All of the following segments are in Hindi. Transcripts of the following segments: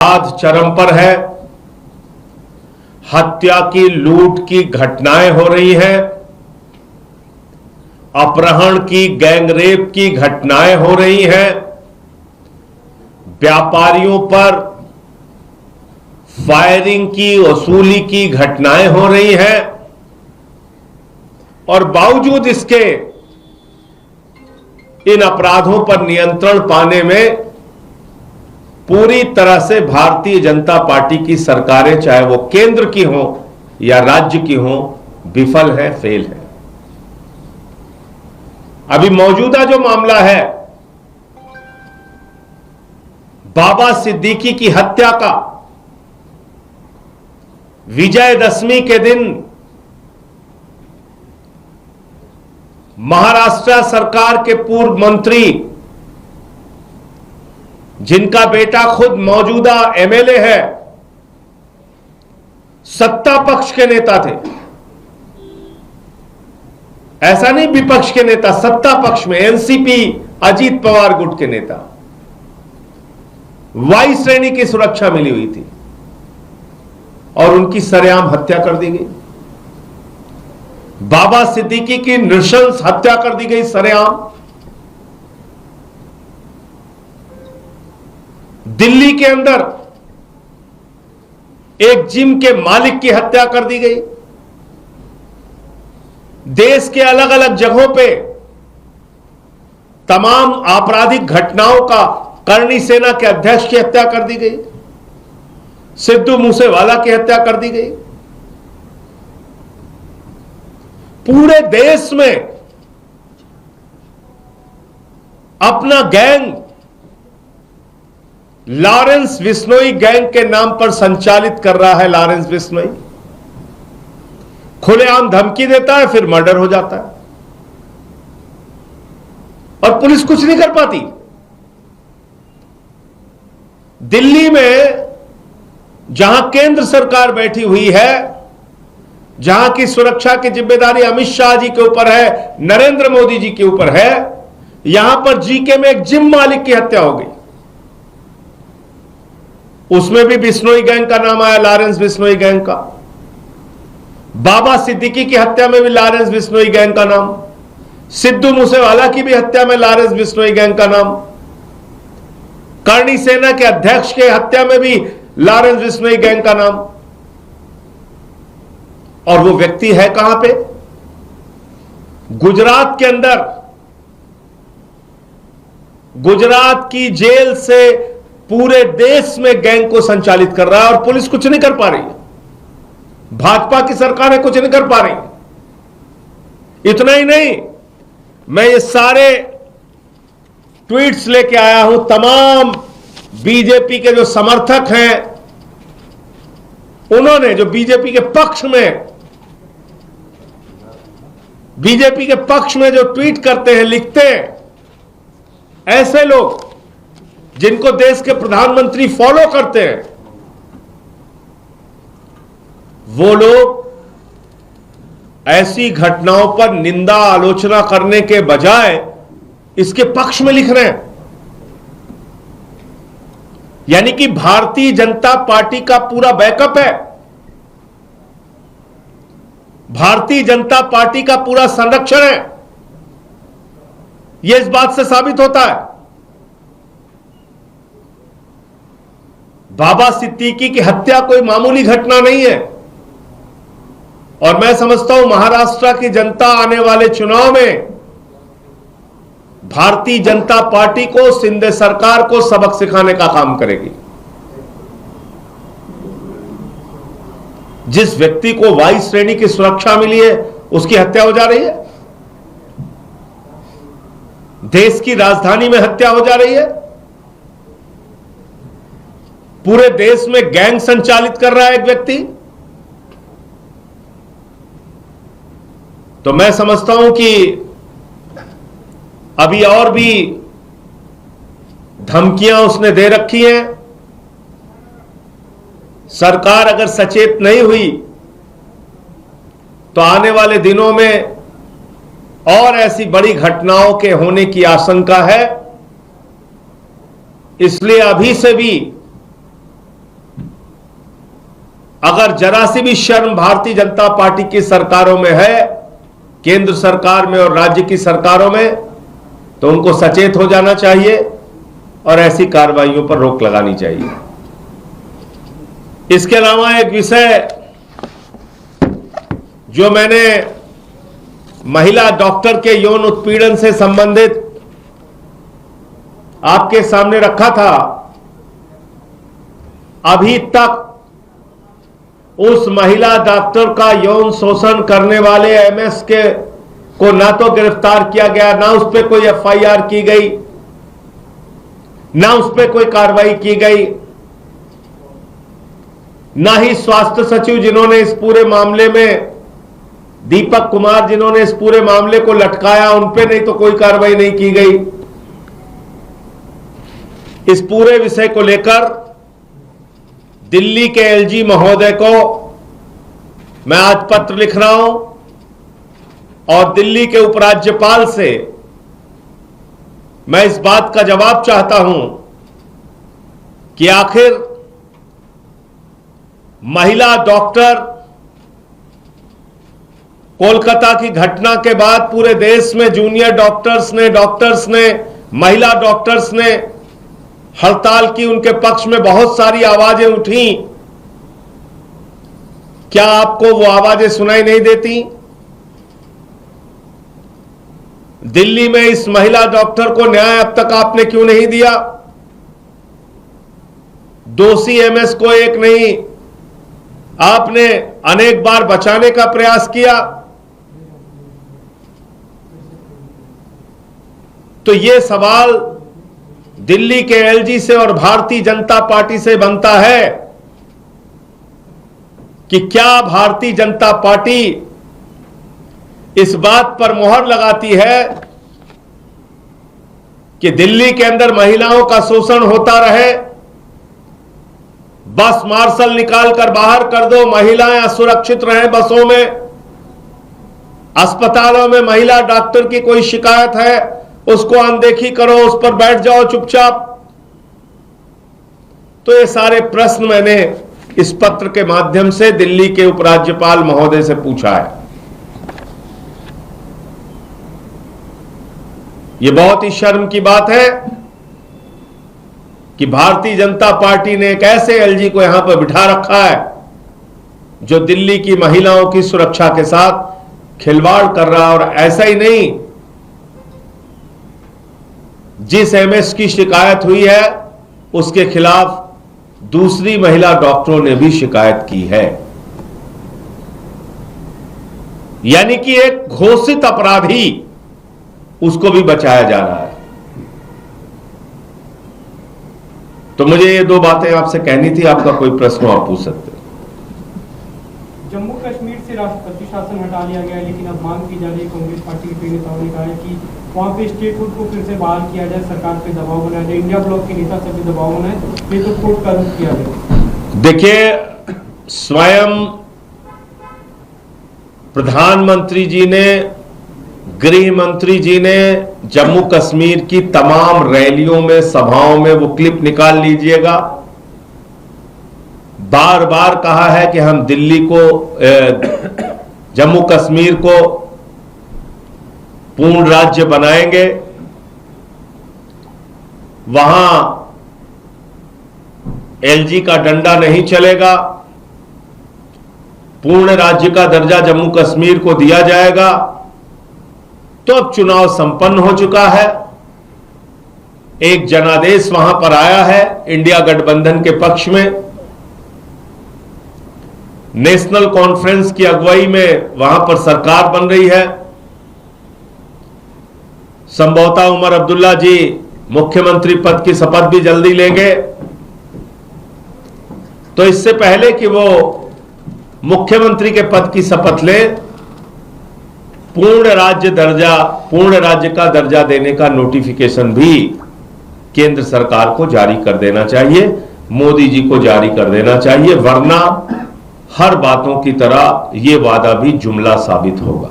अपराध चरम पर है। हत्या की, लूट की घटनाएं हो रही हैं, अपहरण की, गैंगरेप की घटनाएं हो रही हैं, व्यापारियों पर फायरिंग की, वसूली की घटनाएं हो रही हैं, और बावजूद इसके इन अपराधों पर नियंत्रण पाने में पूरी तरह से भारतीय जनता पार्टी की सरकारें, चाहे वो केंद्र की हों या राज्य की हों, विफल है, फेल है। अभी मौजूदा जो मामला है बाबा सिद्दीकी की हत्या का, विजयदशमी के दिन महाराष्ट्र सरकार के पूर्व मंत्री, जिनका बेटा खुद मौजूदा एमएलए है, सत्ता पक्ष के नेता थे, ऐसा नहीं विपक्ष के नेता, सत्ता पक्ष में एनसीपी अजीत पवार गुट के नेता, वायु श्रेणी की सुरक्षा मिली हुई थी और उनकी सरेआम हत्या कर दी गई। बाबा सिद्दीकी की नृशंस हत्या कर दी गई सरेआम। दिल्ली के अंदर एक जिम के मालिक की हत्या कर दी गई। देश के अलग अलग जगहों पे तमाम आपराधिक घटनाओं का करणी सेना के अध्यक्ष की हत्या कर दी गई। सिद्धू मूसेवाला की हत्या कर दी गई। पूरे देश में अपना गैंग, लॉरेंस बिश्नोई गैंग के नाम पर संचालित कर रहा है। लॉरेंस बिश्नोई खुलेआम धमकी देता है, फिर मर्डर हो जाता है और पुलिस कुछ नहीं कर पाती। दिल्ली में जहां केंद्र सरकार बैठी हुई है, जहां की सुरक्षा की जिम्मेदारी अमित शाह जी के ऊपर है, नरेंद्र मोदी जी के ऊपर है, यहां पर जीके में एक जिम मालिक की हत्या हो गई। उसमें भी बिश्नोई गैंग का नाम आया, लॉरेंस बिश्नोई गैंग का। बाबा सिद्दीकी की हत्या में भी लॉरेंस बिश्नोई गैंग का नाम। सिद्धू मूसेवाला की भी हत्या में लॉरेंस बिश्नोई गैंग का नाम। करणी सेना के अध्यक्ष के हत्या में भी लॉरेंस बिश्नोई गैंग का नाम। और वो व्यक्ति है कहां पे? गुजरात के अंदर। गुजरात की जेल से पूरे देश में गैंग को संचालित कर रहा है और पुलिस कुछ नहीं कर पा रही है। भाजपा की सरकारें कुछ नहीं कर पा रही। इतना ही नहीं, मैं ये सारे ट्वीट्स लेके आया हूं। तमाम बीजेपी के जो समर्थक हैं, उन्होंने, जो बीजेपी के पक्ष में जो ट्वीट करते हैं, लिखते हैं, ऐसे लोग जिनको देश के प्रधानमंत्री फॉलो करते हैं, वो लोग ऐसी घटनाओं पर निंदा, आलोचना करने के बजाय इसके पक्ष में लिख रहे हैं। यानी कि भारतीय जनता पार्टी का पूरा बैकअप है, भारतीय जनता पार्टी का पूरा संरक्षण है। यह इस बात से साबित होता है। बाबा सिद्दीकी की हत्या कोई मामूली घटना नहीं है और मैं समझता हूं महाराष्ट्र की जनता आने वाले चुनाव में भारतीय जनता पार्टी को, शिंदे सरकार को सबक सिखाने का काम करेगी। जिस व्यक्ति को वायु श्रेणी की सुरक्षा मिली है, उसकी हत्या हो जा रही है। देश की राजधानी में हत्या हो जा रही है। पूरे देश में गैंग संचालित कर रहा है एक व्यक्ति। तो मैं समझता हूं कि अभी और भी धमकियां उसने दे रखी हैं। सरकार अगर सचेत नहीं हुई तो आने वाले दिनों में और ऐसी बड़ी घटनाओं के होने की आशंका है। इसलिए अभी से भी अगर जरा सी भी शर्म भारतीय जनता पार्टी की सरकारों में है, केंद्र सरकार में और राज्य की सरकारों में, तो उनको सचेत हो जाना चाहिए और ऐसी कार्रवाइयों पर रोक लगानी चाहिए। इसके अलावा एक विषय जो मैंने महिला डॉक्टर के यौन उत्पीड़न से संबंधित आपके सामने रखा था, अभी तक उस महिला डॉक्टर का यौन शोषण करने वाले एमएस को ना तो गिरफ्तार किया गया, ना उस पर कोई एफआईआर की गई, ना उस पर कोई कार्रवाई की गई, ना ही स्वास्थ्य सचिव जिन्होंने इस पूरे मामले में, दीपक कुमार जिन्होंने इस पूरे मामले को लटकाया, उन पे नहीं तो कोई कार्रवाई नहीं की गई। इस पूरे विषय को लेकर दिल्ली के एलजी महोदय को मैं आज पत्र लिख रहा हूं और दिल्ली के उपराज्यपाल से मैं इस बात का जवाब चाहता हूं कि आखिर महिला डॉक्टर, कोलकाता की घटना के बाद पूरे देश में जूनियर डॉक्टर्स ने, महिला डॉक्टर्स ने हड़ताल की, उनके पक्ष में बहुत सारी आवाजें उठी। क्या आपको वो आवाजें सुनाई नहीं देती? दिल्ली में इस महिला डॉक्टर को न्याय अब तक आपने क्यों नहीं दिया? दोषी एमएस को एक नहीं, आपने अनेक बार बचाने का प्रयास किया। तो ये सवाल दिल्ली के एलजी से और भारतीय जनता पार्टी से बनता है कि क्या भारतीय जनता पार्टी इस बात पर मोहर लगाती है कि दिल्ली के अंदर महिलाओं का शोषण होता रहे, बस मार्शल निकालकर बाहर कर दो, महिलाएं असुरक्षित रहें बसों में, अस्पतालों में महिला डॉक्टर की कोई शिकायत है उसको अनदेखी करो, उस पर बैठ जाओ चुपचाप। तो ये सारे प्रश्न मैंने इस पत्र के माध्यम से दिल्ली के उपराज्यपाल महोदय से पूछा है। ये बहुत ही शर्म की बात है कि भारतीय जनता पार्टी ने एक ऐसे एलजी को यहां पर बिठा रखा है जो दिल्ली की महिलाओं की सुरक्षा के साथ खिलवाड़ कर रहा है। और ऐसा ही नहीं, जिस एमएस की शिकायत हुई है उसके खिलाफ दूसरी महिला डॉक्टरों ने भी शिकायत की है। यानी कि एक घोषित अपराधी, उसको भी बचाया जा रहा है। तो मुझे ये दो बातें आपसे कहनी थी। आपका कोई प्रश्न आप पूछ सकते हैं। जम्मू कश्मीर से राष्ट्रपति शासन हटा लिया गया, लेकिन अब मांग की जा रही है, कांग्रेस पार्टी के नेताओं ने कहा है कि वहां पे स्टेटहुड को फिर से बहाल किया जाए, सरकार पे दबाव बनाया जाए, इंडिया ब्लॉक के नेता से भी दबाव बनाए, ये तो कोर्ट का रुख किया गया। देखिए, स्वयं प्रधानमंत्री जी ने, गृह मंत्री जी ने जम्मू कश्मीर की तमाम रैलियों में, सभाओं में, वो क्लिप निकाल लीजिएगा, बार बार कहा है कि हम दिल्ली को, जम्मू कश्मीर को पूर्ण राज्य बनाएंगे, वहां एलजी का डंडा नहीं चलेगा, पूर्ण राज्य का दर्जा जम्मू कश्मीर को दिया जाएगा। तो अब चुनाव संपन्न हो चुका है, एक जनादेश वहां पर आया है इंडिया गठबंधन के पक्ष में, नेशनल कॉन्फ्रेंस की अगुवाई में वहां पर सरकार बन रही है। संभवतः उमर अब्दुल्ला जी मुख्यमंत्री पद की शपथ भी जल्दी लेंगे। तो इससे पहले कि वो मुख्यमंत्री के पद की शपथ ले, पूर्ण राज्य का दर्जा देने का नोटिफिकेशन भी केंद्र सरकार को जारी कर देना चाहिए, मोदी जी को जारी कर देना चाहिए, वरना हर बातों की तरह यह वादा भी जुमला साबित होगा।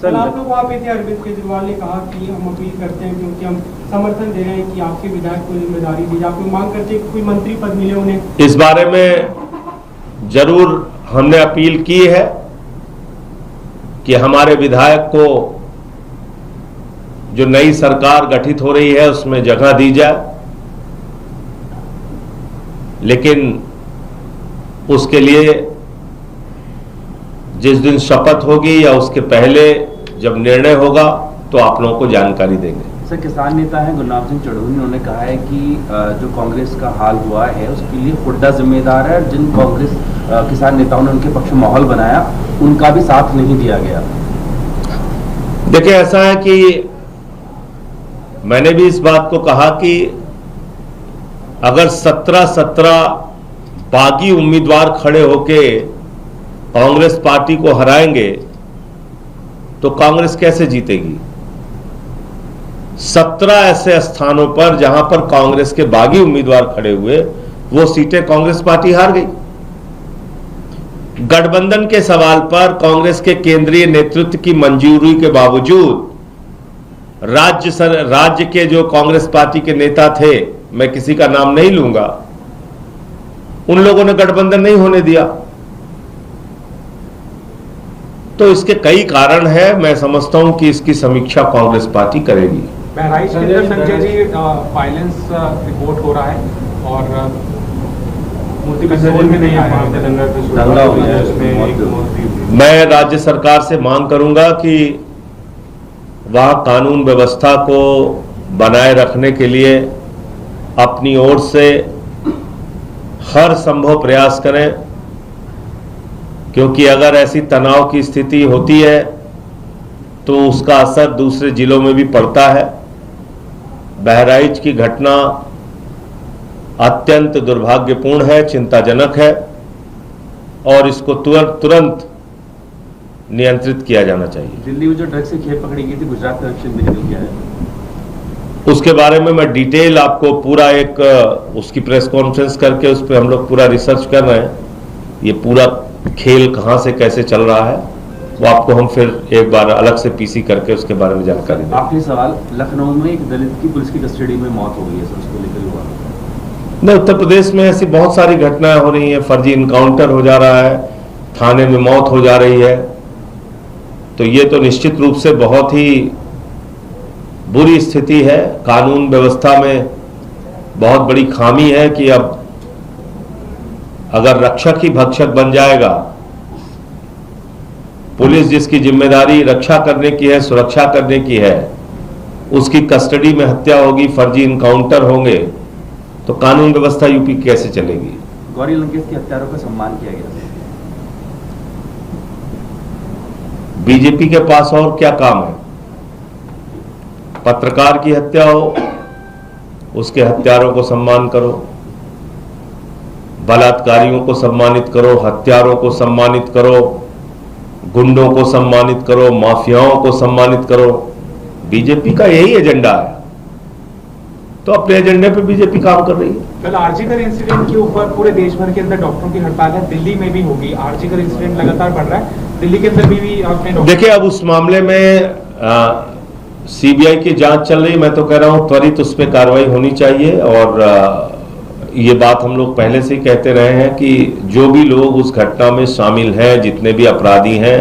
सर, आप लोग वहां पे थे, अरविंद केजरीवाल ने कहा कि हम अपील करते हैं क्योंकि हम समर्थन दे रहे हैं कि आपके विधायक को जिम्मेदारी दी जाए, आप लोग मांग करते हैं कि कोई मंत्री पद मिले उन्हें। इस बारे में जरूर हमने अपील की है कि हमारे विधायक को जो नई सरकार गठित हो रही है उसमें जगह दी जाए, लेकिन उसके लिए जिस दिन शपथ होगी या उसके पहले जब निर्णय होगा तो आप लोगों को जानकारी देंगे। सर, किसान नेता हैं गुरनाम सिंह चढ़ूनी, उन्होंने कहा है कि जो कांग्रेस का हाल हुआ है उसके लिए हुड्डा जिम्मेदार है। जिन कांग्रेस किसान नेताओं ने उनके पक्ष में माहौल बनाया उनका भी साथ नहीं दिया गया। देखिए, ऐसा है कि मैंने भी इस बात को कहा कि अगर 17 बागी उम्मीदवार खड़े होके कांग्रेस पार्टी को हराएंगे तो कांग्रेस कैसे जीतेगी। 17 ऐसे स्थानों पर जहां पर कांग्रेस के बागी उम्मीदवार खड़े हुए वो सीटें कांग्रेस पार्टी हार गई। गठबंधन के सवाल पर कांग्रेस के केंद्रीय नेतृत्व की मंजूरी के बावजूद राज्य के जो कांग्रेस पार्टी के नेता थे, मैं किसी का नाम नहीं लूंगा, उन लोगों ने गठबंधन नहीं होने दिया। तो इसके कई कारण हैं। मैं समझता हूं कि इसकी समीक्षा कांग्रेस पार्टी करेगी। बहराइच के अंदर संजय जी वायलेंस रिपोर्ट हो रहा है और मूर्ति विसर्जन में नहीं आया, दंगा हो गया उसमें। मैं राज्य सरकार से मांग करूंगा कि वहां कानून व्यवस्था को बनाए रखने के लिए अपनी ओर से हर संभव प्रयास करें, क्योंकि अगर ऐसी तनाव की स्थिति होती है तो उसका असर दूसरे जिलों में भी पड़ता है। बहराइच की घटना अत्यंत दुर्भाग्यपूर्ण है, चिंताजनक है और इसको तुरंत नियंत्रित किया जाना चाहिए। दिल्ली में जो ड्रग्स की खेप पकड़ी गई थी, गुजरात कनेक्शन भी निकल गया है। उसके बारे में मैं डिटेल आपको पूरा एक उसकी प्रेस कॉन्फ्रेंस करके उस पर हम लोग पूरा रिसर्च कर रहे हैं। ये पूरा खेल कहां से कैसे चल रहा है वो आपको हम फिर एक बार अलग से पीसी करके उसके बारे में जानकारी देंगे। आखिरी सवाल, लखनऊ में एक दलित की पुलिस की कस्टडी में मौत हो गई है, सर उसको लेकर हुआ? नहीं, उत्तर प्रदेश में ऐसी बहुत सारी घटनाएं हो रही हैं। फर्जी इनकाउंटर हो जा रहा है, थाने में मौत हो जा रही है। तो ये तो निश्चित रूप से बहुत ही बुरी स्थिति है। कानून व्यवस्था में बहुत बड़ी खामी है कि अब अगर रक्षक ही भक्षक बन जाएगा, पुलिस जिसकी जिम्मेदारी रक्षा करने की है, सुरक्षा करने की है, उसकी कस्टडी में हत्या होगी, फर्जी इनकाउंटर होंगे, तो कानून व्यवस्था यूपी कैसे चलेगी। गौरी लंकेश के हत्यारों का सम्मान किया गया। बीजेपी के पास और क्या काम है। पत्रकार की हत्या हो, उसके हत्यारों को सम्मान करो, बलात्कारियों को सम्मानित करो, हत्यारों को सम्मानित करो, गुंडों को सम्मानित करो, माफियाओं को सम्मानित करो। बीजेपी का यही एजेंडा है, तो अपने एजेंडे पे बीजेपी काम कर रही है। कल आरजीकर इंसिडेंट के ऊपर पूरे देश भर के अंदर डॉक्टरों की हड़ताल है, दिल्ली में भी होगी। आरजीकर इंसिडेंट लगातार बढ़ रहा है, दिल्ली के अंदर भी आपने देखिए, अब उस मामले में सीबीआई की जांच चल रही। मैं तो कह रहा हूं त्वरित उस पर कार्रवाई होनी चाहिए और ये बात हम लोग पहले से ही कहते रहे हैं कि जो भी लोग उस घटना में शामिल हैं, जितने भी अपराधी हैं,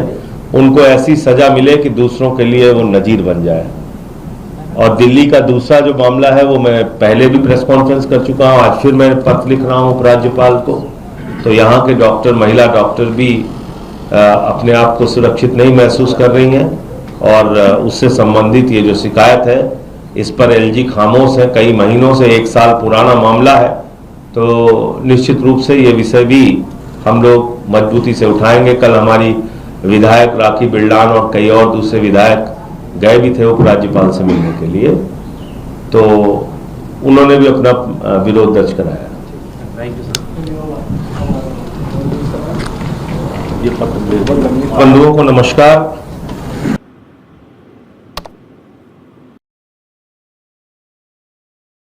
उनको ऐसी सजा मिले कि दूसरों के लिए वो नजीर बन जाए। और दिल्ली का दूसरा जो मामला है वो मैं पहले भी प्रेस कॉन्फ्रेंस कर चुका हूं, आज फिर मैं पत्र लिख रहा हूं उपराज्यपाल को। तो यहाँ के डॉक्टर, महिला डॉक्टर भी अपने आप को सुरक्षित नहीं महसूस कर रही हैं और उससे संबंधित ये जो शिकायत है इस पर एलजी खामोश है कई महीनों से, 1 साल पुराना मामला है। तो निश्चित रूप से ये विषय भी हम लोग मजबूती से उठाएंगे। कल हमारी विधायक राखी बिल्डान और कई और दूसरे विधायक गए भी थे उपराज्यपाल से मिलने के लिए, तो उन्होंने भी अपना विरोध दर्ज कराया। Thank you sir. बंधुओं को नमस्कार।